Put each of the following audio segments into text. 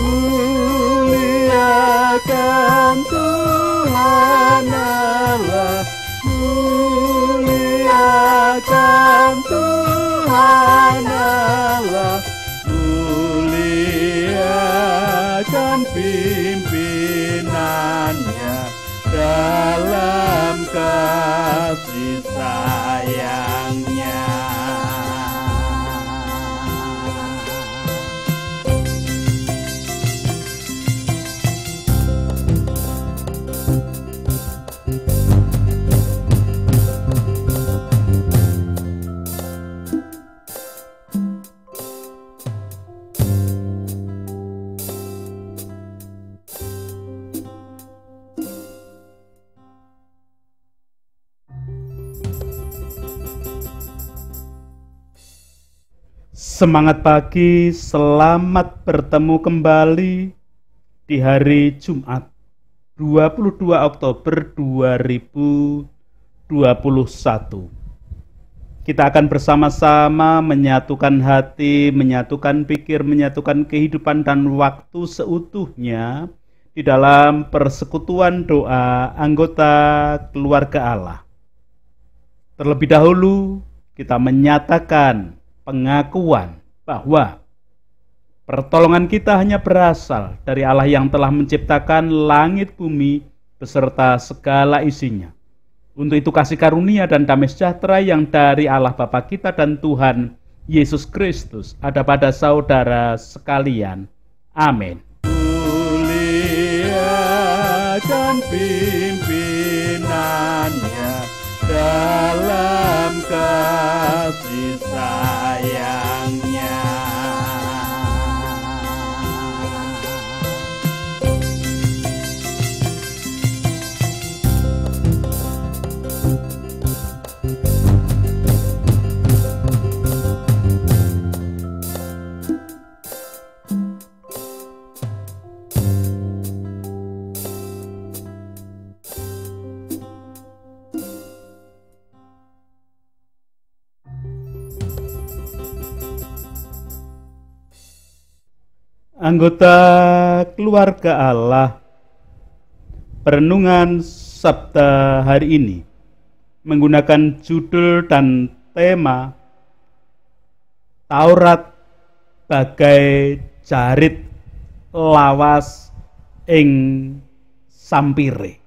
Muliakan Tuhan Allah, muliakan Tuhan Allah, muliakan pimpinannya dalam kasih sayangnya. Semangat pagi, selamat bertemu kembali di hari Jumat 22 Oktober 2021. Kita akan bersama-sama menyatukan hati, menyatukan pikir, menyatukan kehidupan dan waktu seutuhnya di dalam persekutuan doa anggota keluarga Allah. Terlebih dahulu kita menyatakan pengakuan bahwa pertolongan kita hanya berasal dari Allah yang telah menciptakan langit bumi beserta segala isinya. Untuk itu kasih karunia dan damai sejahtera yang dari Allah Bapa kita dan Tuhan Yesus Kristus ada pada saudara sekalian. Amin. Muliakan pimpinannya dalam kasih sayangnya. Anggota keluarga Allah, perenungan Sabda hari ini menggunakan judul dan tema Taurat bagai jarit lawas ing sampire.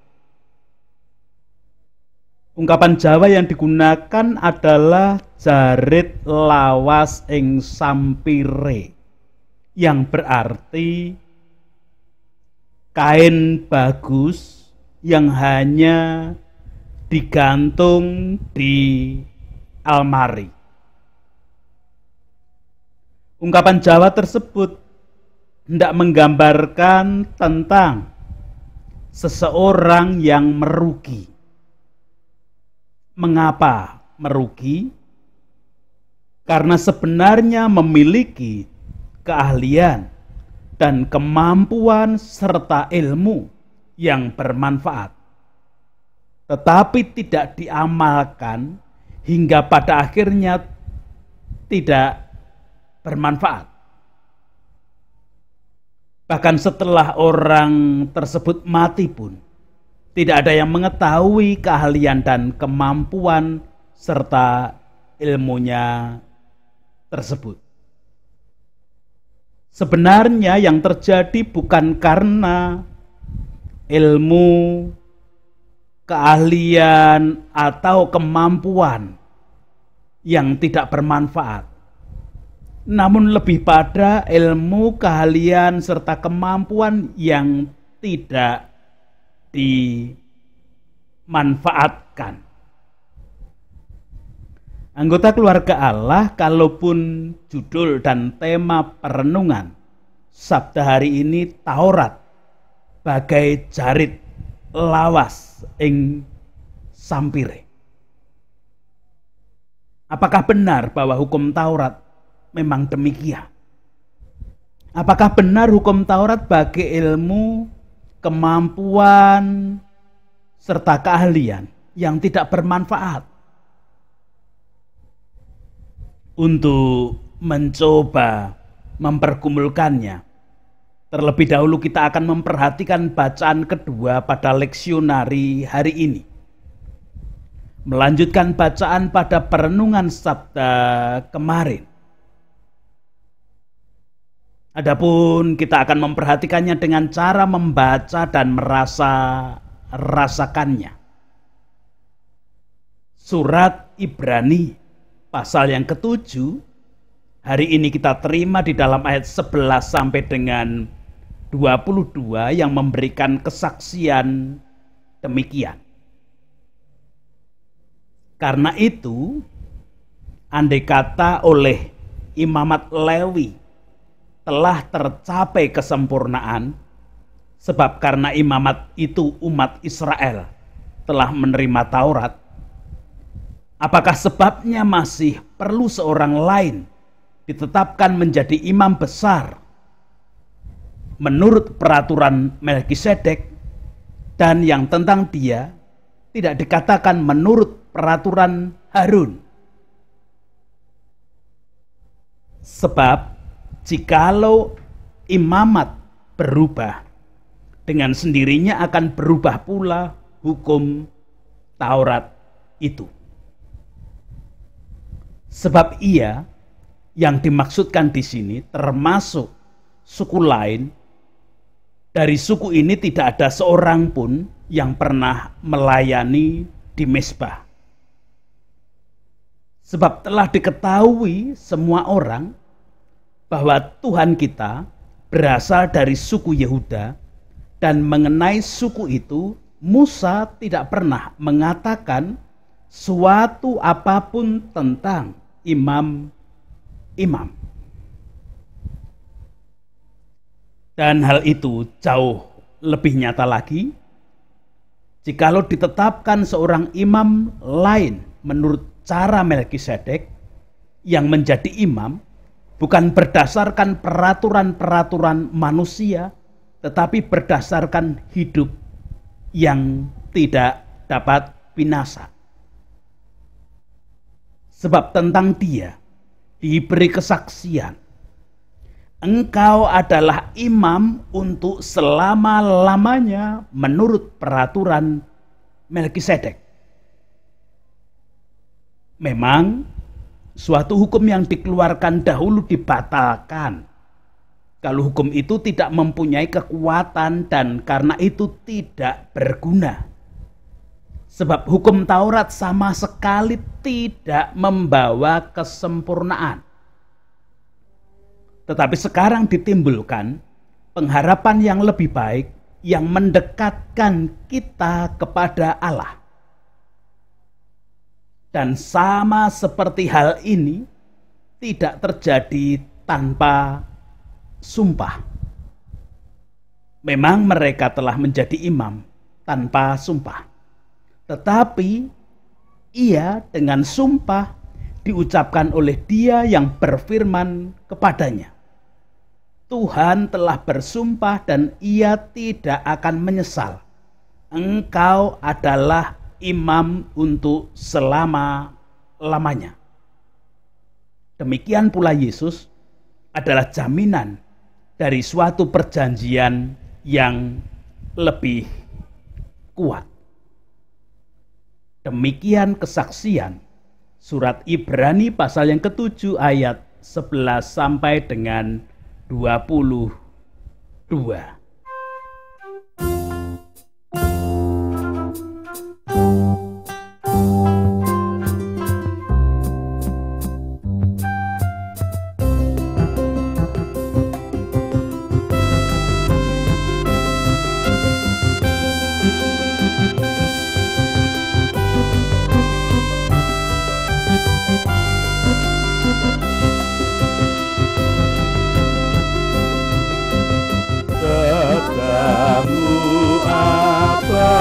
Ungkapan Jawa yang digunakan adalah jarit lawas ing sampire, yang berarti kain bagus yang hanya digantung di almari. Ungkapan Jawa tersebut hendak menggambarkan tentang seseorang yang merugi. Mengapa merugi? Karena sebenarnya memiliki keahlian dan kemampuan serta ilmu yang bermanfaat, tetapi tidak diamalkan hingga pada akhirnya tidak bermanfaat. Bahkan setelah orang tersebut mati pun tidak ada yang mengetahui keahlian dan kemampuan serta ilmunya tersebut. Sebenarnya yang terjadi bukan karena ilmu, keahlian, atau kemampuan yang tidak bermanfaat, namun lebih pada ilmu, keahlian, serta kemampuan yang tidak dimanfaatkan. Anggota keluarga Allah, kalaupun judul dan tema perenungan Sabda hari ini Taurat bagai jarit lawas ing sampire. Apakah benar bahwa hukum Taurat memang demikian? Apakah benar hukum Taurat bagi ilmu, kemampuan, serta keahlian yang tidak bermanfaat? Untuk mencoba mempergumulkannya, Terlebih dahulu kita akan memperhatikan bacaan kedua pada leksionari hari ini. Melanjutkan bacaan pada perenungan Sabda kemarin. Adapun kita akan memperhatikannya dengan cara membaca dan merasakannya. Surat Ibrani pasal yang ke-7 hari ini kita terima di dalam ayat 11 sampai dengan 22 yang memberikan kesaksian demikian. Karena itu, andai kata oleh imamat Lewi telah tercapai kesempurnaan, sebab karena imamat itu umat Israel telah menerima Taurat, apakah sebabnya masih perlu seorang lain ditetapkan menjadi imam besar menurut peraturan Melkisedek, dan yang tentang dia tidak dikatakan menurut peraturan Harun? Sebab jikalau imamat berubah, dengan sendirinya akan berubah pula hukum Taurat itu. Sebab ia yang dimaksudkan di sini termasuk suku lain. Dari suku ini tidak ada seorang pun yang pernah melayani di mezbah. Sebab telah diketahui semua orang bahwa Tuhan kita berasal dari suku Yehuda, dan mengenai suku itu Musa tidak pernah mengatakan suatu apapun tentang imam-imam. Dan hal itu jauh lebih nyata lagi jikalau ditetapkan seorang imam lain menurut cara Melkisedek yang menjadi imam, bukan berdasarkan peraturan-peraturan manusia, tetapi berdasarkan hidup yang tidak dapat binasa. Sebab tentang dia diberi kesaksian, engkau adalah imam untuk selama-lamanya menurut peraturan Melkisedek. Memang suatu hukum yang dikeluarkan dahulu dibatalkan kalau hukum itu tidak mempunyai kekuatan dan karena itu tidak berguna. Sebab hukum Taurat sama sekali tidak membawa kesempurnaan. Tetapi sekarang ditimbulkan pengharapan yang lebih baik yang mendekatkan kita kepada Allah. Dan sama seperti hal ini tidak terjadi tanpa sumpah. Memang mereka telah menjadi imam tanpa sumpah. Tetapi ia dengan sumpah diucapkan oleh dia yang berfirman kepadanya. Tuhan telah bersumpah dan ia tidak akan menyesal. Engkau adalah imam untuk selama-lamanya. Demikian pula Yesus adalah jaminan dari suatu perjanjian yang lebih kuat. Demikian kesaksian surat Ibrani pasal yang ke-7 ayat 11 sampai dengan 22. Tetamu abadi,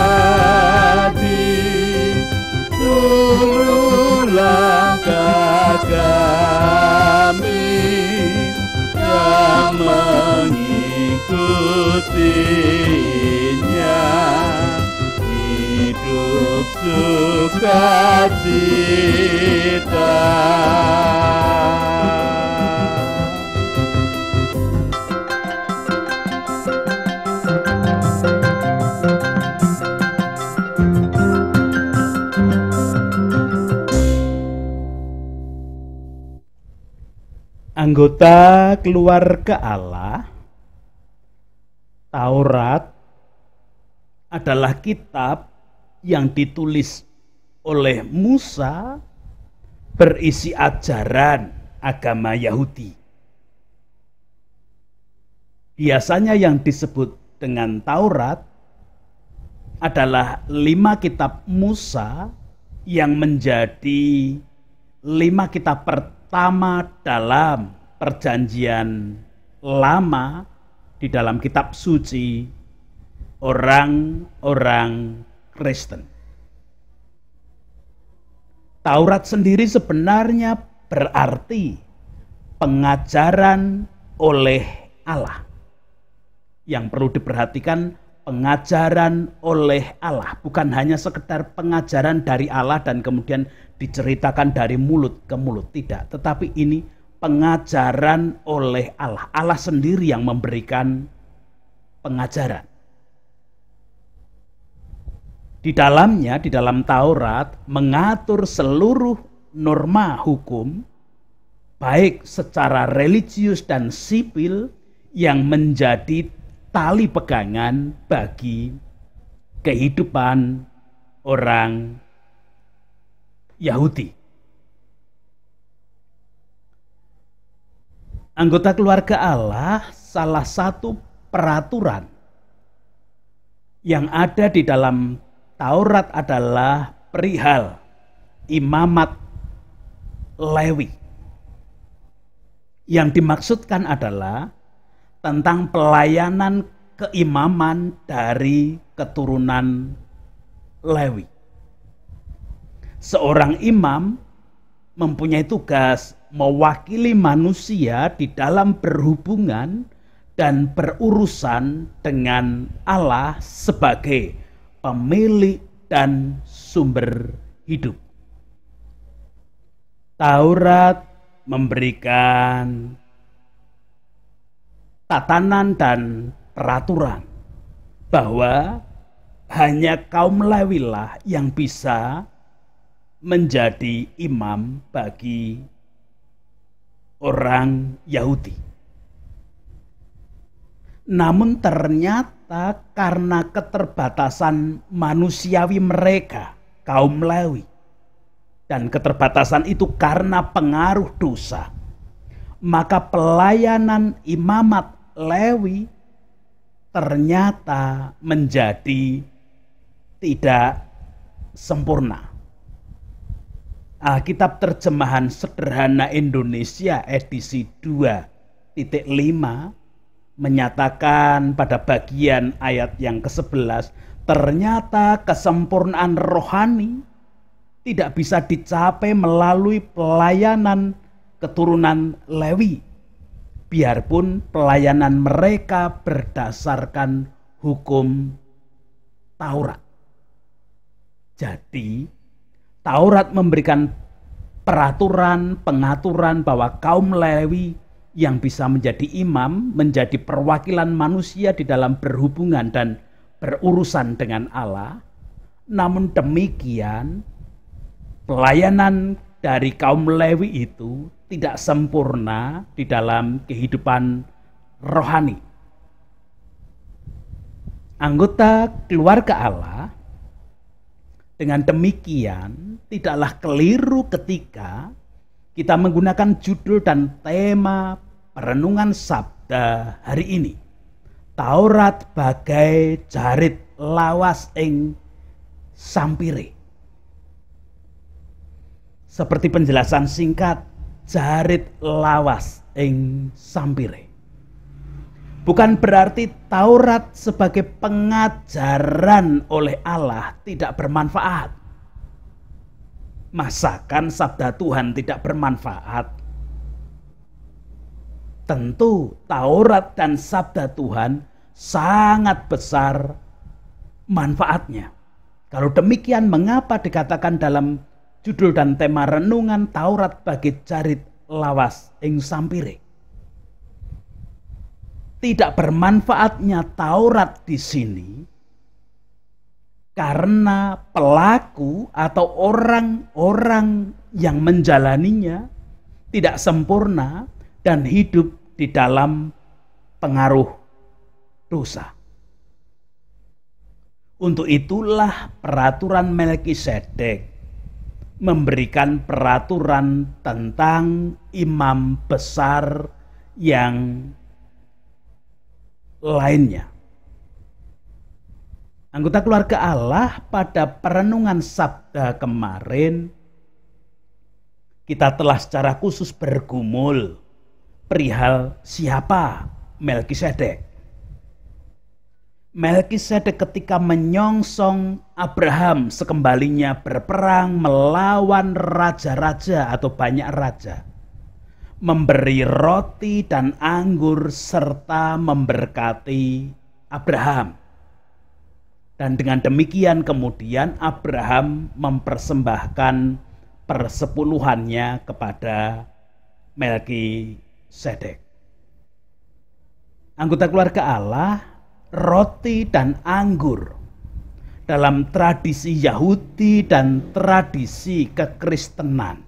seluruh langkah kami yang mengikutinya, hidup sukacita. Anggota keluarga Allah, Taurat adalah kitab yang ditulis oleh Musa, berisi ajaran agama Yahudi. Biasanya yang disebut dengan Taurat adalah 5 kitab Musa yang menjadi 5 kitab pertama dalam Perjanjian Lama di dalam kitab suci orang-orang Kristen. Taurat sendiri sebenarnya berarti pengajaran oleh Allah. Yang perlu diperhatikan, pengajaran oleh Allah, bukan hanya sekedar pengajaran dari Allah dan kemudian diceritakan dari mulut ke mulut, tidak, tetapi ini pengajaran oleh Allah. Allah sendiri yang memberikan pengajaran. Di dalamnya, di dalam Taurat mengatur seluruh norma hukum, baik secara religius dan sipil, yang menjadi tali pegangan bagi kehidupan orang Yahudi. Anggota keluarga Allah, salah satu peraturan yang ada di dalam Taurat adalah perihal imamat Lewi. Yang dimaksudkan adalah tentang pelayanan keimaman dari keturunan Lewi. Seorang imam mempunyai tugas mewakili manusia di dalam berhubungan dan berurusan dengan Allah sebagai pemilik dan sumber hidup. Taurat memberikan tatanan dan peraturan bahwa hanya kaum Lewi lah yang bisa menjadi imam bagi orang Yahudi. Namun ternyata karena keterbatasan manusiawi mereka, kaum Lewi, dan keterbatasan itu karena pengaruh dosa, maka pelayanan imamat Lewi ternyata menjadi tidak sempurna. Alkitab Terjemahan Sederhana Indonesia edisi 2.5 menyatakan pada bagian ayat yang ke-11, ternyata kesempurnaan rohani tidak bisa dicapai melalui pelayanan keturunan Lewi, biarpun pelayanan mereka berdasarkan hukum Taurat. Jadi Taurat memberikan peraturan, pengaturan bahwa kaum Lewi yang bisa menjadi imam, menjadi perwakilan manusia di dalam berhubungan dan berurusan dengan Allah. Namun demikian, pelayanan dari kaum Lewi itu tidak sempurna di dalam kehidupan rohani. Anggota keluarga Allah dengan demikian tidaklah keliru ketika kita menggunakan judul dan tema perenungan sabda hari ini, Taurat bagai jarit lawas ing sampire. Seperti penjelasan singkat, jarit lawas ing sampire. Bukan berarti Taurat sebagai pengajaran oleh Allah tidak bermanfaat. Masakan sabda Tuhan tidak bermanfaat? Tentu Taurat dan sabda Tuhan sangat besar manfaatnya. Kalau demikian, mengapa dikatakan dalam judul dan tema renungan Taurat bagi jarit lawas ing sampire? Tidak bermanfaatnya Taurat di sini karena pelaku atau orang-orang yang menjalaninya tidak sempurna dan hidup di dalam pengaruh dosa. Untuk itulah peraturan Melkisedek memberikan peraturan tentang imam besar yang lainnya. Anggota keluarga Allah, pada perenungan Sabda kemarin kita telah secara khusus bergumul perihal siapa Melkisedek. Melkisedek ketika menyongsong Abraham sekembalinya berperang melawan raja-raja atau banyak raja, memberi roti dan anggur serta memberkati Abraham. Dan dengan demikian kemudian Abraham mempersembahkan persepuluhannya kepada Melkisedek. Anggota keluarga Allah, roti dan anggur dalam tradisi Yahudi dan tradisi kekristenan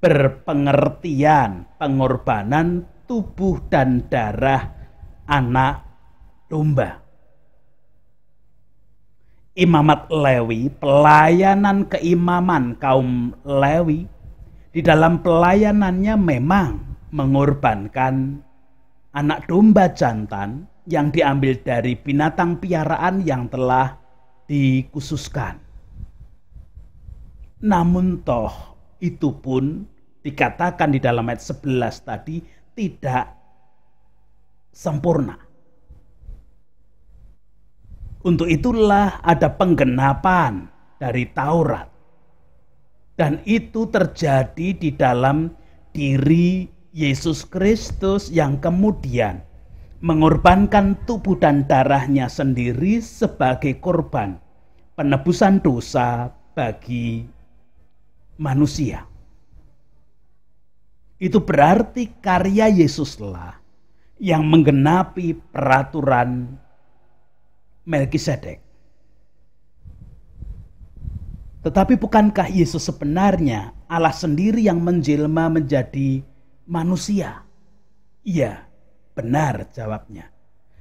berpengertian pengorbanan tubuh dan darah anak domba. Imamat Lewi, pelayanan keimaman kaum Lewi, di dalam pelayanannya memang mengorbankan anak domba jantan yang diambil dari binatang piaraan yang telah dikhususkan. Namun toh itu pun dikatakan di dalam ayat 11 tadi tidak sempurna. Untuk itulah ada penggenapan dari Taurat. Dan itu terjadi di dalam diri Yesus Kristus yang kemudian mengorbankan tubuh dan darahnya sendiri sebagai korban penebusan dosa bagi manusia. Itu berarti karya Yesuslah yang menggenapi peraturan Melkisedek. Tetapi bukankah Yesus sebenarnya Allah sendiri yang menjelma menjadi manusia? Iya, benar jawabnya.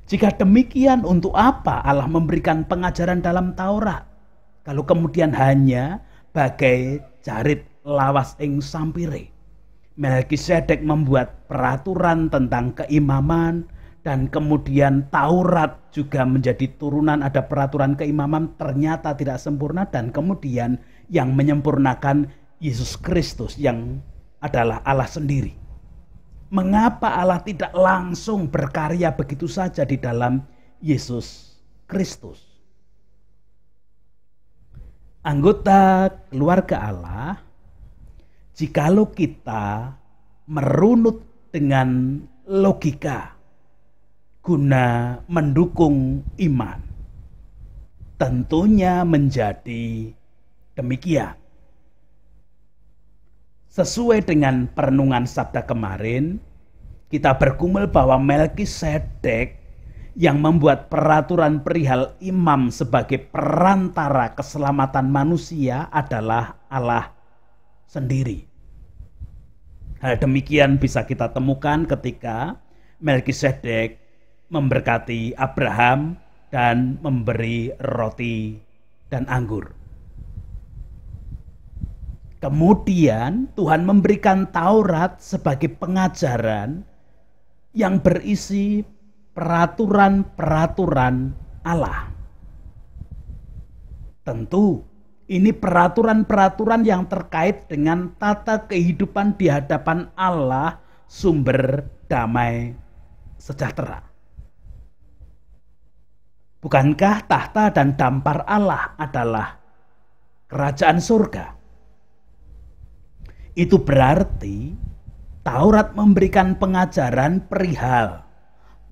Jika demikian, untuk apa Allah memberikan pengajaran dalam Taurat? Kalau kemudian hanya bagai jarit lawas ing sampire. Melkisedek membuat peraturan tentang keimaman, dan kemudian Taurat juga menjadi turunan, ada peraturan keimaman, ternyata tidak sempurna, dan kemudian yang menyempurnakan Yesus Kristus yang adalah Allah sendiri. Mengapa Allah tidak langsung berkarya begitu saja di dalam Yesus Kristus? Anggota keluarga Allah, jikalau kita merunut dengan logika guna mendukung iman, tentunya menjadi demikian. Sesuai dengan perenungan Sabda kemarin, kita bergumul bahwa Melkisedek yang membuat peraturan perihal imam sebagai perantara keselamatan manusia adalah Allah sendiri. Hal demikian bisa kita temukan ketika Melkisedek memberkati Abraham dan memberi roti dan anggur. Kemudian Tuhan memberikan Taurat sebagai pengajaran yang berisi peraturan-peraturan Allah. Tentu ini peraturan-peraturan yang terkait dengan tata kehidupan di hadapan Allah, sumber damai sejahtera. Bukankah tahta dan dampar Allah adalah kerajaan surga? Itu berarti Taurat memberikan pengajaran perihal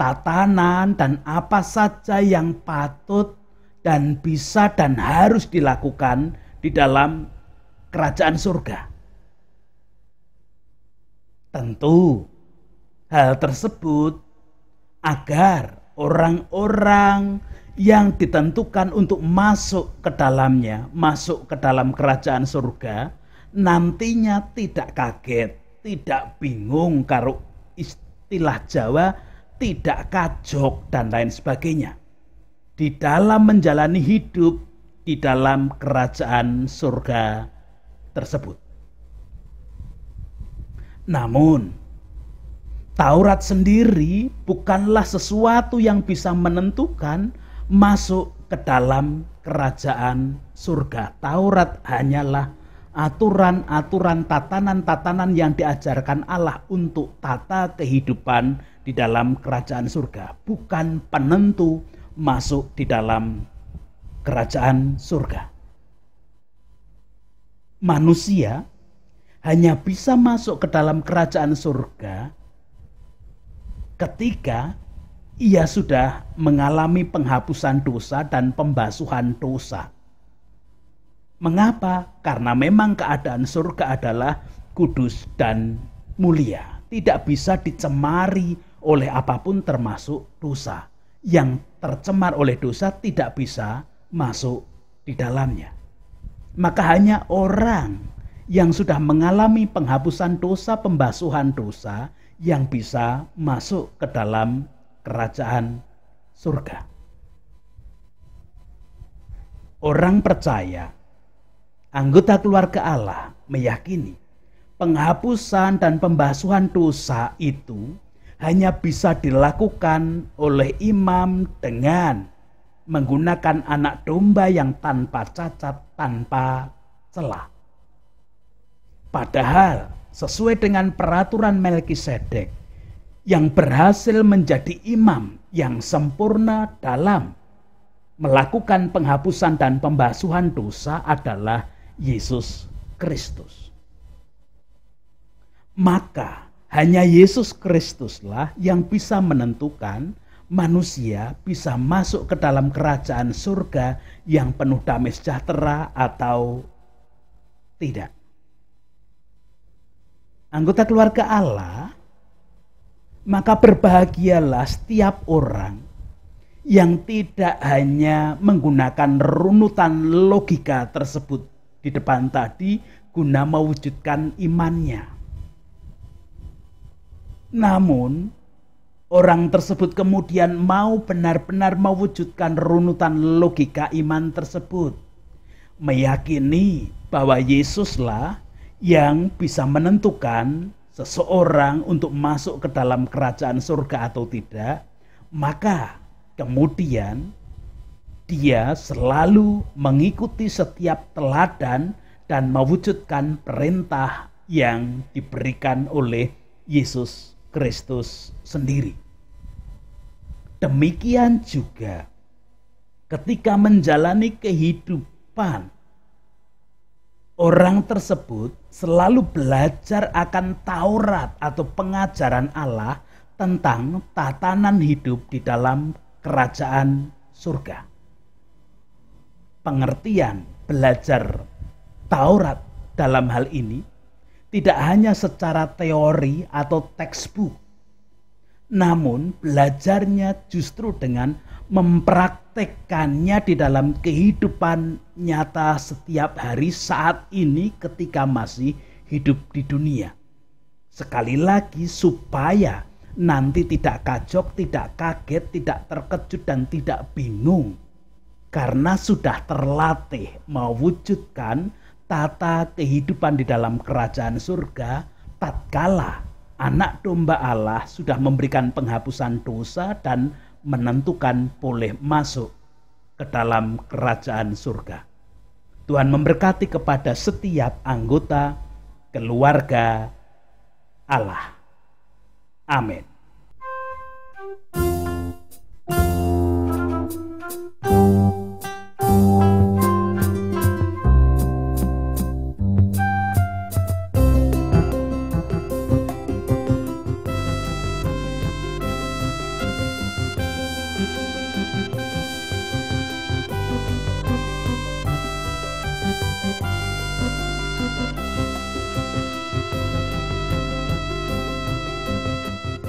tatanan dan apa saja yang patut dan bisa dan harus dilakukan di dalam kerajaan surga. Tentu hal tersebut agar orang-orang yang ditentukan untuk masuk ke dalamnya, masuk ke dalam kerajaan surga, nantinya tidak kaget tidak bingung karo istilah Jawa, tidak kajok dan lain sebagainya. Di dalam menjalani hidup di dalam kerajaan surga tersebut. Namun, Taurat sendiri bukanlah sesuatu yang bisa menentukan masuk ke dalam kerajaan surga. Taurat hanyalah aturan-aturan, tatanan-tatanan yang diajarkan Allah untuk tata kehidupan di dalam kerajaan surga, bukan penentu masuk di dalam kerajaan surga. Manusia hanya bisa masuk ke dalam kerajaan surga ketika ia sudah mengalami penghapusan dosa dan pembasuhan dosa. Mengapa? Karena memang keadaan surga adalah kudus dan mulia. Tidak bisa dicemari oleh apapun termasuk dosa. Yang tercemar oleh dosa tidak bisa masuk di dalamnya. Maka hanya orang yang sudah mengalami penghapusan dosa, pembasuhan dosa yang bisa masuk ke dalam kerajaan surga. Orang percaya, anggota keluarga Allah meyakini penghapusan dan pembasuhan dosa itu hanya bisa dilakukan oleh imam dengan menggunakan anak domba yang tanpa cacat, tanpa celah. Padahal sesuai dengan peraturan Melkisedek yang berhasil menjadi imam yang sempurna dalam melakukan penghapusan dan pembasuhan dosa adalah Yesus Kristus. Maka hanya Yesus Kristuslah yang bisa menentukan manusia bisa masuk ke dalam kerajaan surga yang penuh damai sejahtera atau tidak. Anggota keluarga Allah, maka berbahagialah setiap orang yang tidak hanya menggunakan runutan logika tersebut di depan tadi guna mewujudkan imannya. Namun, orang tersebut kemudian mau benar-benar mewujudkan runutan logika iman tersebut. Meyakini bahwa Yesuslah yang bisa menentukan seseorang untuk masuk ke dalam kerajaan surga atau tidak. Maka kemudian dia selalu mengikuti setiap teladan dan mewujudkan perintah yang diberikan oleh Yesus Kristus sendiri. Demikian juga ketika menjalani kehidupan, orang tersebut selalu belajar akan Taurat atau pengajaran Allah tentang tatanan hidup di dalam kerajaan surga. Pengertian belajar Taurat dalam hal ini tidak hanya secara teori atau textbook, namun belajarnya justru dengan mempraktekkannya di dalam kehidupan nyata setiap hari saat ini ketika masih hidup di dunia. Sekali lagi supaya nanti tidak kajok, tidak kaget, tidak terkejut dan tidak bingung. Karena sudah terlatih mewujudkan tata kehidupan di dalam kerajaan surga tatkala anak domba Allah sudah memberikan penghapusan dosa dan menentukan boleh masuk ke dalam kerajaan surga. Tuhan memberkati kepada setiap anggota keluarga Allah. Amin.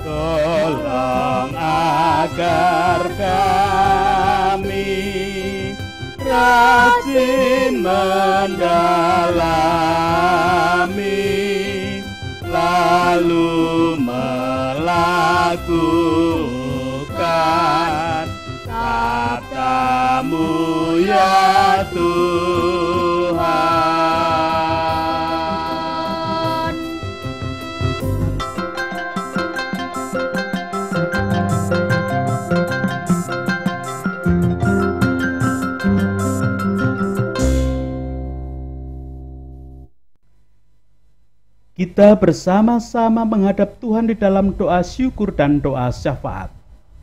Tolong agar kami rajin mendalami selalu melakukan sabda-Mu ya Tuhan. Kita bersama-sama menghadap Tuhan di dalam doa syukur dan doa syafaat.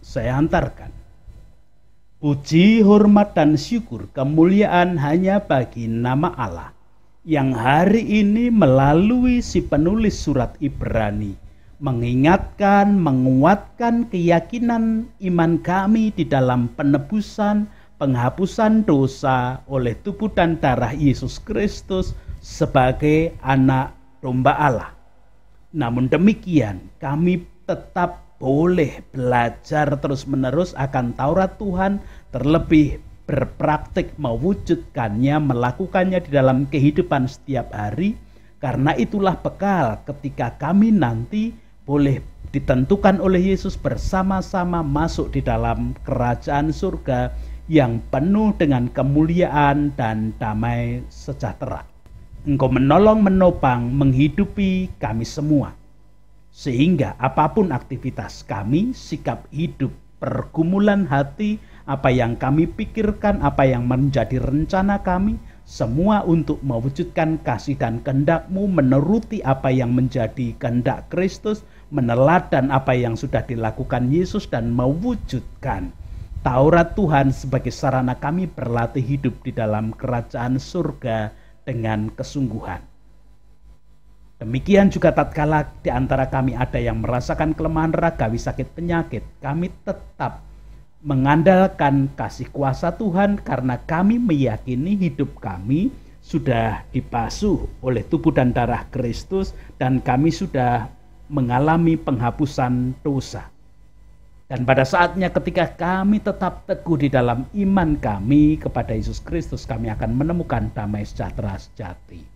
Saya hantarkan. Puji, hormat, dan syukur kemuliaan hanya bagi nama Allah yang hari ini melalui si penulis surat Ibrani mengingatkan, menguatkan keyakinan iman kami di dalam penebusan, penghapusan dosa oleh tubuh dan darah Yesus Kristus sebagai anak domba Allah. Namun demikian, kami tetap boleh belajar terus-menerus akan Taurat Tuhan, terlebih berpraktik mewujudkannya, melakukannya di dalam kehidupan setiap hari, karena itulah bekal ketika kami nanti boleh ditentukan oleh Yesus bersama-sama masuk di dalam kerajaan surga yang penuh dengan kemuliaan dan damai sejahtera. Engkau menolong, menopang, menghidupi kami semua. Sehingga apapun aktivitas kami, sikap hidup, pergumulan hati, apa yang kami pikirkan, apa yang menjadi rencana kami, semua untuk mewujudkan kasih dan kehendak-Mu, menuruti apa yang menjadi kehendak Kristus, meneladan apa yang sudah dilakukan Yesus, dan mewujudkan Taurat Tuhan sebagai sarana kami berlatih hidup di dalam kerajaan surga dengan kesungguhan. Demikian juga tatkala di antara kami ada yang merasakan kelemahan ragawi, sakit penyakit, kami tetap mengandalkan kasih kuasa Tuhan karena kami meyakini hidup kami sudah dibasuh oleh tubuh dan darah Kristus dan kami sudah mengalami penghapusan dosa. Dan pada saatnya ketika kami tetap teguh di dalam iman kami kepada Yesus Kristus, kami akan menemukan damai sejahtera sejati.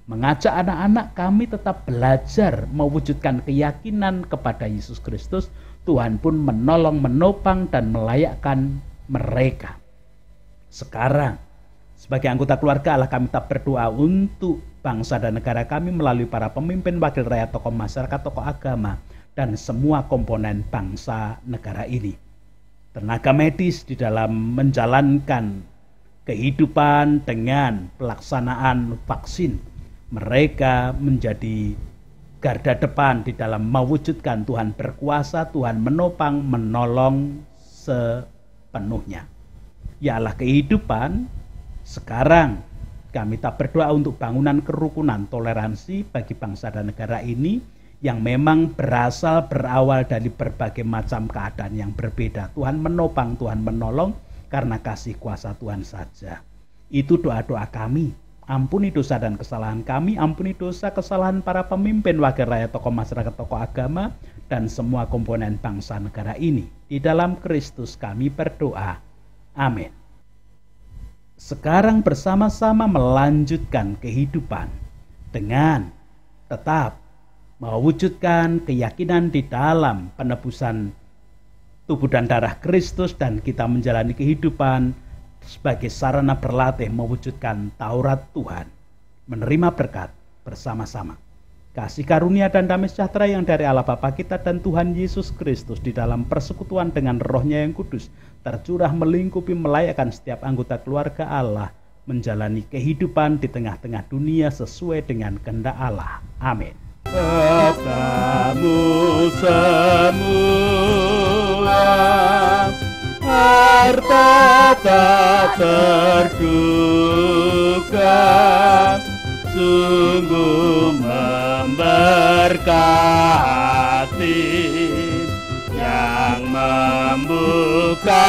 Mengajak anak-anak kami tetap belajar mewujudkan keyakinan kepada Yesus Kristus, Tuhan pun menolong, menopang, dan melayakkan mereka. Sekarang, sebagai anggota keluarga Allah, kami tetap berdoa untuk bangsa dan negara kami melalui para pemimpin, wakil rakyat, tokoh masyarakat, tokoh agama, dan semua komponen bangsa negara ini. Tenaga medis di dalam menjalankan kehidupan dengan pelaksanaan vaksin. Mereka menjadi garda depan di dalam mewujudkan Tuhan berkuasa, Tuhan menopang, menolong sepenuhnya. Ya Allah kehidupan, sekarang kami tak berdoa untuk bangunan kerukunan, toleransi bagi bangsa dan negara ini, yang memang berawal dari berbagai macam keadaan yang berbeda. Tuhan menopang, Tuhan menolong karena kasih kuasa Tuhan saja. Itu doa-doa kami. Ampuni dosa dan kesalahan kami, ampuni dosa kesalahan para pemimpin, wakil rakyat, tokoh masyarakat, tokoh agama, dan semua komponen bangsa negara ini. Di dalam Kristus kami berdoa. Amin. Sekarang bersama-sama melanjutkan kehidupan dengan tetap mewujudkan keyakinan di dalam penebusan tubuh dan darah Kristus, dan kita menjalani kehidupan sebagai sarana berlatih mewujudkan Taurat Tuhan, menerima berkat bersama-sama. Kasih karunia dan damai sejahtera yang dari Allah Bapa kita dan Tuhan Yesus Kristus di dalam persekutuan dengan Roh-Nya yang kudus tercurah melingkupi melayakkan setiap anggota keluarga Allah menjalani kehidupan di tengah-tengah dunia sesuai dengan kehendak Allah. Amin. Kepadamu semua harta tak terduga, sungguh memberkati yang membuka